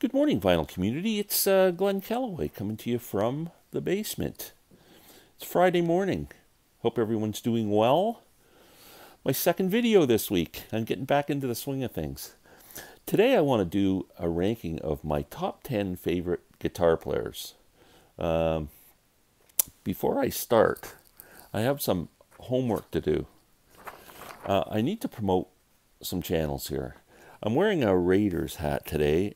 Good morning, vinyl community. It's Glen Kellaway coming to you from the basement. It's Friday morning. Hope everyone's doing well. My second video this week. I'm getting back into the swing of things. Today I want to do a ranking of my top 10 favorite guitar players. Before I start, I have some homework to do. I need to promote some channels here. I'm wearing a Raiders hat today.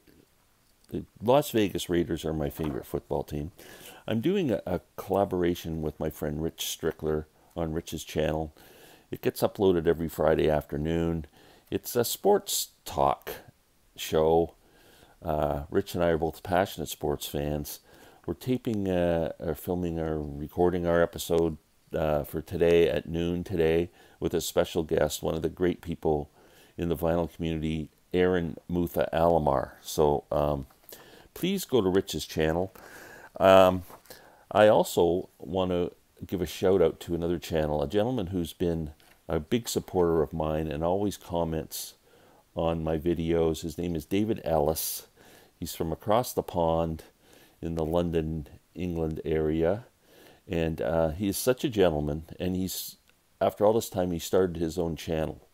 The Las Vegas Raiders are my favorite football team. I'm doing a collaboration with my friend Rich Strickler on Rich's channel. It gets uploaded every Friday afternoon. It's a sports talk show. Rich and I are both passionate sports fans. We're taping, or filming, or recording our episode for today at noon today with a special guest, one of the great people in the vinyl community, Mutha Alamare. So please go to Rich's channel. I also want to give a shout out to another channel, a gentleman who's been a big supporter of mine and always comments on my videos. His name is David Ellis. He's from across the pond in the London, England area. And he is such a gentleman. And he's, after all this time, he started his own channel.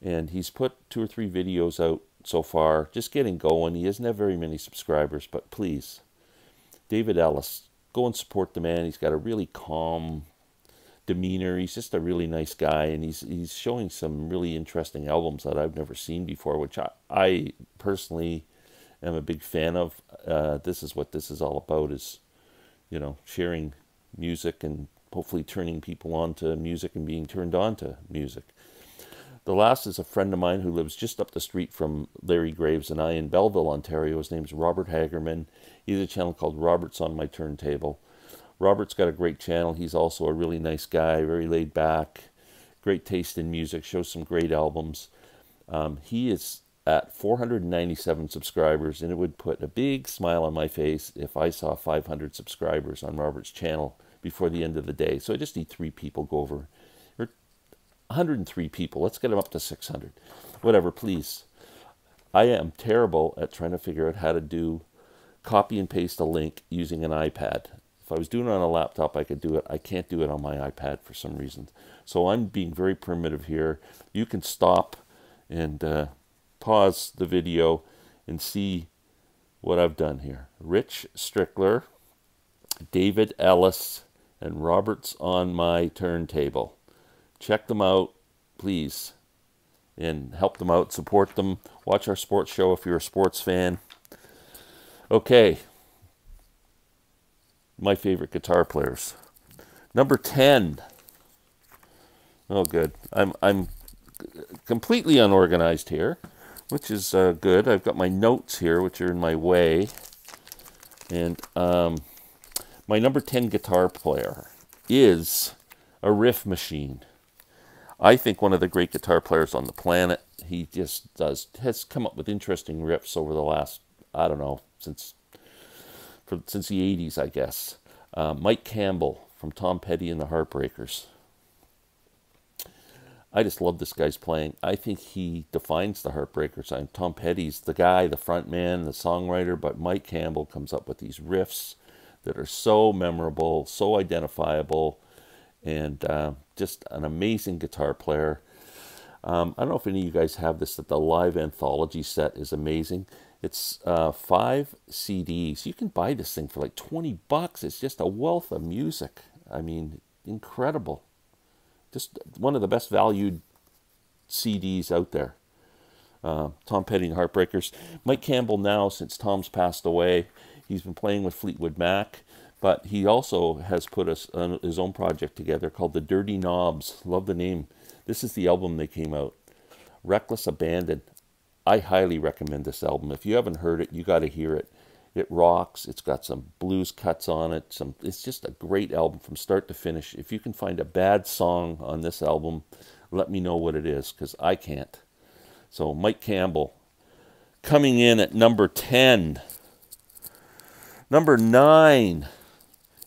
And he's put 2 or 3 videos out so far, just getting going. He doesn't have very many subscribers, but please, David Ellis, go and support the man. He's got a really calm demeanor. He's just a really nice guy, and he's showing some really interesting albums that I've never seen before, which I personally am a big fan of. This is what this is all about, is, you know, sharing music and hopefully turning people on to music and being turned on to music. The last is a friend of mine who lives just up the street from Larry Graves and I in Belleville, Ontario. His name's Robert Hagerman. He has a channel called Robert's On My Turntable. Robert's got a great channel. He's also a really nice guy, very laid back, great taste in music, shows some great albums. He is at 497 subscribers, and it would put a big smile on my face if I saw 500 subscribers on Robert's channel before the end of the day. So I just need 3 people go over. 103 people. Let's get them up to 600. Whatever, please. I am terrible at trying to figure out how to copy and paste a link using an iPad. If I was doing it on a laptop, I could do it. I can't do it on my iPad for some reason. So I'm being very primitive here. You can stop and pause the video and see what I've done here. Rich Strickler, David Ellis, and Robert's On My Turntable. Check them out, please, and help them out, support them. Watch our sports show if you're a sports fan. Okay, my favorite guitar players. Number 10. Oh, good. I'm completely unorganized here, which is good. I've got my notes here, which are in my way. And my number 10 guitar player is a riff machine. I think one of the great guitar players on the planet. He just has come up with interesting riffs over the last, I don't know, since the 80s, I guess. Mike Campbell from Tom Petty and the Heartbreakers. I just love this guy's playing. I think he defines the Heartbreakers. Tom Petty's the guy, the front man, the songwriter, but Mike Campbell comes up with these riffs that are so memorable, so identifiable, and just an amazing guitar player. I don't know if any of you guys have this, that the live anthology set is amazing. It's 5 CDs. You can buy this thing for like $20. It's just a wealth of music. I mean, incredible. Just one of the best valued CDs out there. Tom Petty and Heartbreakers. Mike Campbell now, since Tom's passed away, he's been playing with Fleetwood Mac. But he also has put his own project together called The Dirty Knobs. Love the name. This is the album they came out. Reckless Abandon. I highly recommend this album. If you haven't heard it, you got to hear it. It rocks. It's got some blues cuts on it. It's just a great album from start to finish. If you can find a bad song on this album, let me know what it is, because I can't. So Mike Campbell coming in at number 10. Number 9.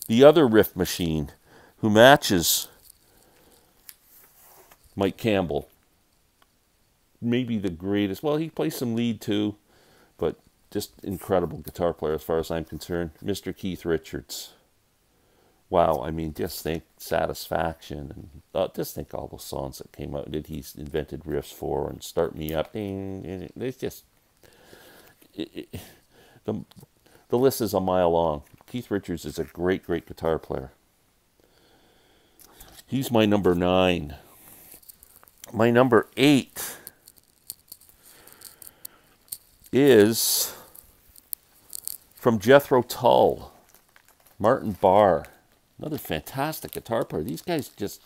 The other riff machine who matches Mike Campbell. Maybe the greatest. Well, he plays some lead too, but just incredible guitar player as far as I'm concerned. Mr. Keith Richards. Wow, I mean, just think Satisfaction, and just think all those songs that came out that he's invented riffs for, and Start Me Up. Ding, it's just, the list is a mile long. Keith Richards is a great, great guitar player. He's my number 9. My number 8 is from Jethro Tull, Martin Barre. Another fantastic guitar player. These guys just,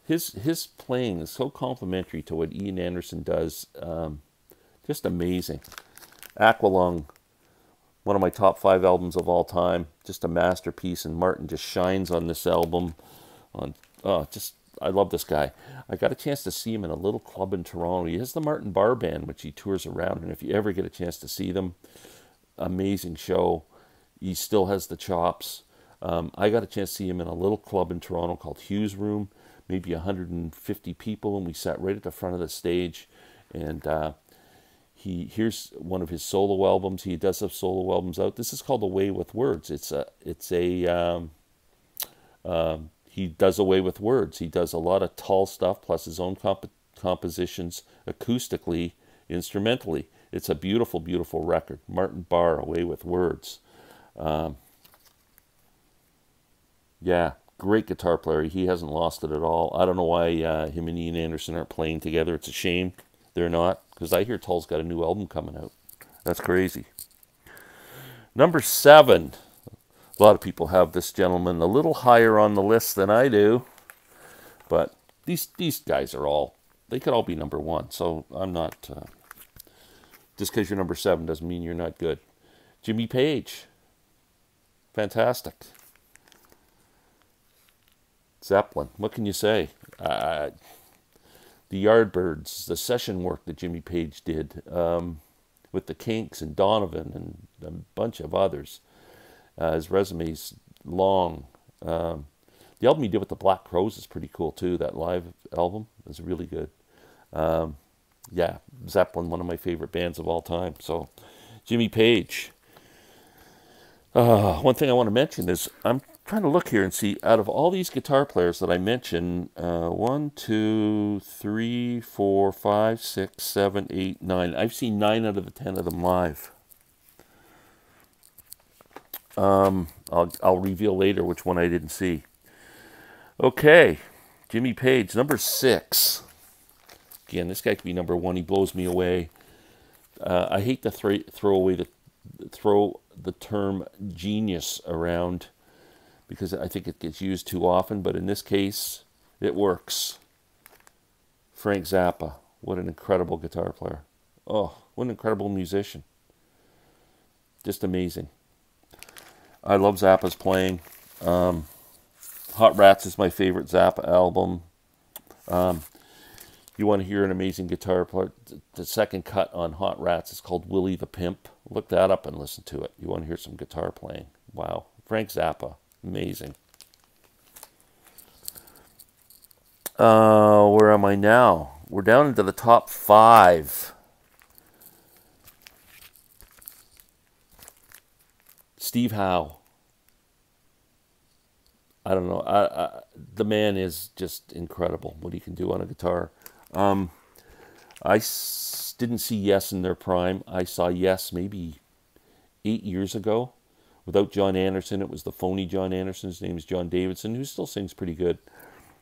his playing is so complementary to what Ian Anderson does. Just amazing. Aqualung, one of my top 5 albums of all time. Just a masterpiece, and Martin just shines on this album. I love this guy. I got a chance to see him in a little club in Toronto. He has the Martin Barre Band, which he tours around, and if you ever get a chance to see them, amazing show. He still has the chops. I got a chance to see him in a little club in Toronto called Hugh's Room, maybe 150 people, and we sat right at the front of the stage. And here's one of his solo albums. He does have solo albums out. This is called Away with Words. He does Away with Words. He does a lot of Tull stuff, plus his own compositions, acoustically, instrumentally. It's a beautiful, beautiful record. Martin Barre, Away with Words. Yeah, great guitar player. He hasn't lost it at all. I don't know why him and Ian Anderson aren't playing together. It's a shame they're not, because I hear Tull's got a new album coming out. That's crazy. Number 7. A lot of people have this gentleman a little higher on the list than I do, but these guys are all, they could all be number 1. So I'm not, just because you're number 7 doesn't mean you're not good. Jimmy Page. Fantastic. Zeppelin, what can you say? The Yardbirds, the session work that Jimmy Page did with the Kinks and Donovan and a bunch of others. His resume's long. The album he did with the Black Crowes is pretty cool too. That live album is really good. Yeah, Zeppelin, one of my favorite bands of all time. So, Jimmy Page. One thing I want to mention is, I'm trying to look here and see, out of all these guitar players that I mentioned, 1, 2, 3, 4, 5, 6, 7, 8, 9. I've seen 9 out of the 10 of them live. I'll reveal later which one I didn't see. Okay, Jimmy Page, number 6. Again, this guy could be number 1. He blows me away. I hate to throw the term genius around, because I think it gets used too often, but in this case, it works. Frank Zappa, what an incredible guitar player. Oh, what an incredible musician. Just amazing. I love Zappa's playing. Hot Rats is my favorite Zappa album. You want to hear an amazing guitar player? The second cut on Hot Rats is called Willie the Pimp. Look that up and listen to it. You want to hear some guitar playing. Wow. Frank Zappa. Amazing. Where am I now? We're down into the top 5. Steve Howe. I don't know. The man is just incredible, what he can do on a guitar. Didn't see Yes in their prime. I saw Yes maybe 8 years ago. Without John Anderson, it was the phony John Anderson. His name is John Davidson, who still sings pretty good.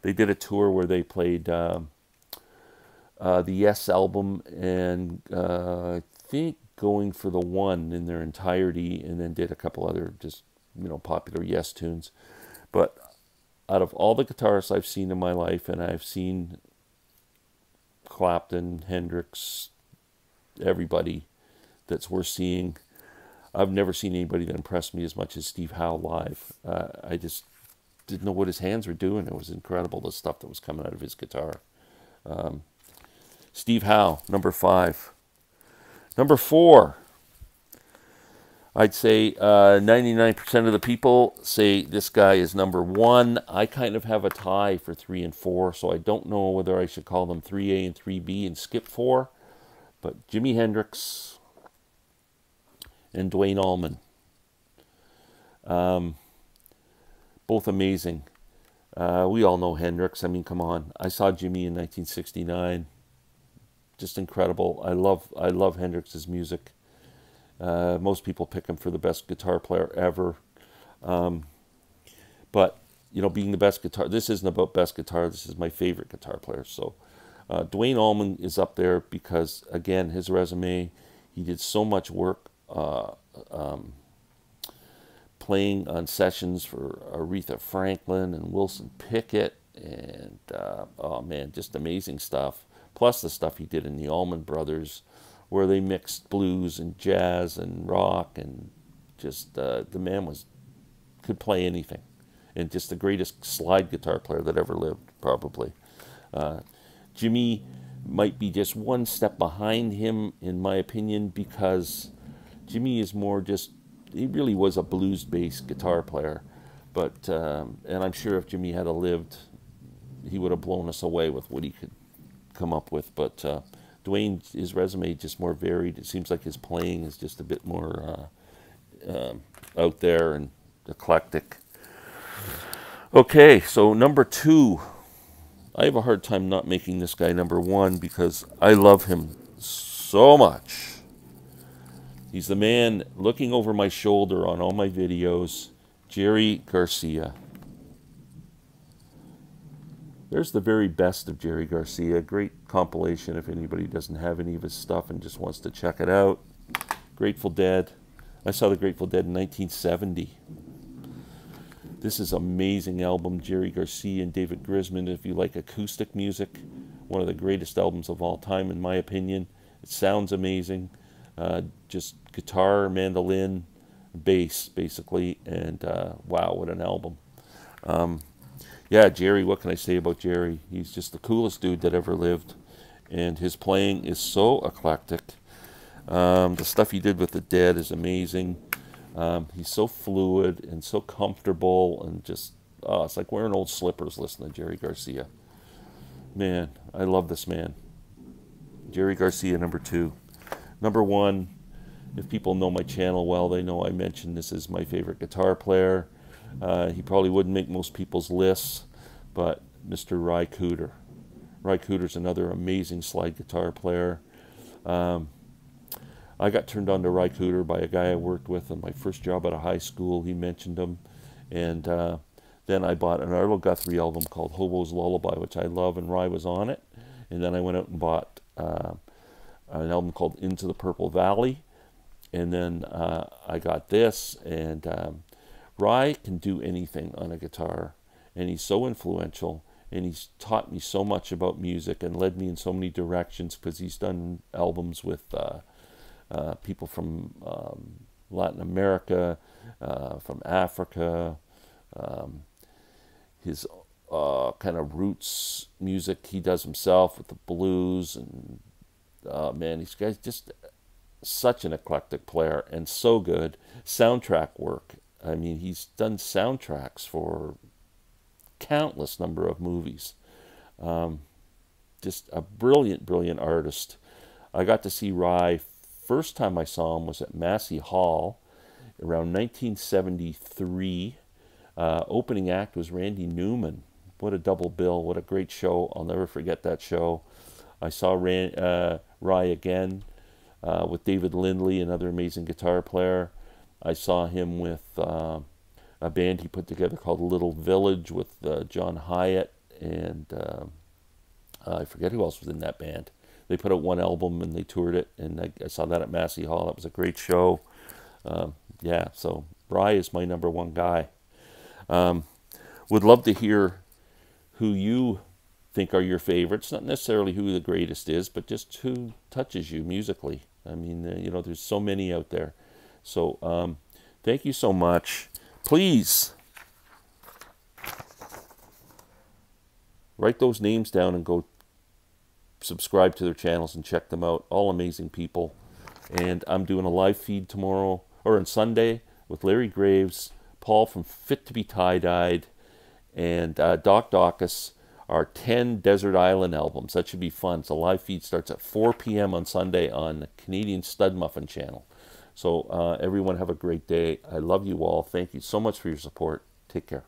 They did a tour where they played the Yes album, and I think Going for the One in their entirety, and then did a couple other just, popular Yes tunes. But out of all the guitarists I've seen in my life, and I've seen Clapton, Hendrix, everybody that's worth seeing, I've never seen anybody that impressed me as much as Steve Howe live. I just didn't know what his hands were doing. It was incredible, the stuff that was coming out of his guitar. Steve Howe, number 5. Number 4, I'd say 99% of the people say this guy is number 1. I kind of have a tie for 3 and 4, so I don't know whether I should call them 3A and 3B and skip 4. But Jimi Hendrix, and Duane Allman. Both amazing. We all know Hendrix. I mean, come on. I saw Jimmy in 1969. Just incredible. I love Hendrix's music. Most people pick him for the best guitar player ever. But, you know, being the best guitar, this isn't about best guitar. This is my favorite guitar player. So Duane Allman is up there because, again, his resume, he did so much work playing on sessions for Aretha Franklin and Wilson Pickett, and oh man, just amazing stuff. Plus the stuff he did in the Allman Brothers, where they mixed blues and jazz and rock, and just the man could play anything, and just the greatest slide guitar player that ever lived, probably. Jimmy might be just one step behind him, in my opinion, because Jimmy is more just, he really was a blues-based guitar player. But, and I'm sure if Jimmy had lived, he would have blown us away with what he could come up with. But Duane, his resume is just more varied. It seems like his playing is just a bit more out there and eclectic. Okay, so number 2. I have a hard time not making this guy number 1 because I love him so much. He's the man looking over my shoulder on all my videos, Jerry Garcia. There's the very best of Jerry Garcia. Great compilation if anybody doesn't have any of his stuff and just wants to check it out. Grateful Dead. I saw the Grateful Dead in 1970. This is an amazing album, Jerry Garcia and David Grisman. If you like acoustic music, one of the greatest albums of all time, in my opinion. It sounds amazing. Just guitar, mandolin, bass, basically. And wow, what an album. Yeah, Jerry, what can I say about Jerry? He's just the coolest dude that ever lived. And his playing is so eclectic. The stuff he did with the Dead is amazing. He's so fluid and so comfortable, and just, it's like wearing old slippers listening to Jerry Garcia. Man, I love this man. Jerry Garcia, number 2. Number 1, if people know my channel well, they know I mentioned this is my favorite guitar player. He probably wouldn't make most people's lists, but Mr. Ry Cooter. Ry Cooter's another amazing slide guitar player. I got turned on to Ry Cooter by a guy I worked with on my first job out of high school. He mentioned him. And then I bought an Arlo Guthrie album called Hobo's Lullaby, which I love, and Ry was on it. And then I went out and bought an album called Into the Purple Valley. And then I got this. And Ry can do anything on a guitar. And he's so influential. And he's taught me so much about music and led me in so many directions, because he's done albums with people from Latin America, from Africa, his kind of roots music he does himself with the blues, and man, these guys just such an eclectic player and so good. Soundtrack work. I mean, he's done soundtracks for countless number of movies. Just a brilliant, brilliant artist. I got to see Ry. First time I saw him was at Massey Hall around 1973. Opening act was Randy Newman. What a double bill. What a great show. I'll never forget that show. I saw Ry again with David Lindley, another amazing guitar player. I saw him with a band he put together called Little Village with John Hyatt, and I forget who else was in that band. They put out one album and they toured it, and I saw that at Massey Hall. That was a great show. Yeah, so Ry is my number 1 guy. Would love to hear who you think are your favorites. Not necessarily who the greatest is, but just who touches you musically. I mean, you know, there's so many out there. So thank you so much. Please write those names down and go subscribe to their channels and check them out. All amazing people. And I'm doing a live feed tomorrow, or on Sunday, with Larry Graves, Paul from Fit to be Tie-Dyed, and Doc Dawkins. our 10 Desert Island albums. That should be fun. So live feed starts at 4 p.m. on Sunday on the Canadian Studmuffin channel. So everyone have a great day. I love you all. Thank you so much for your support. Take care.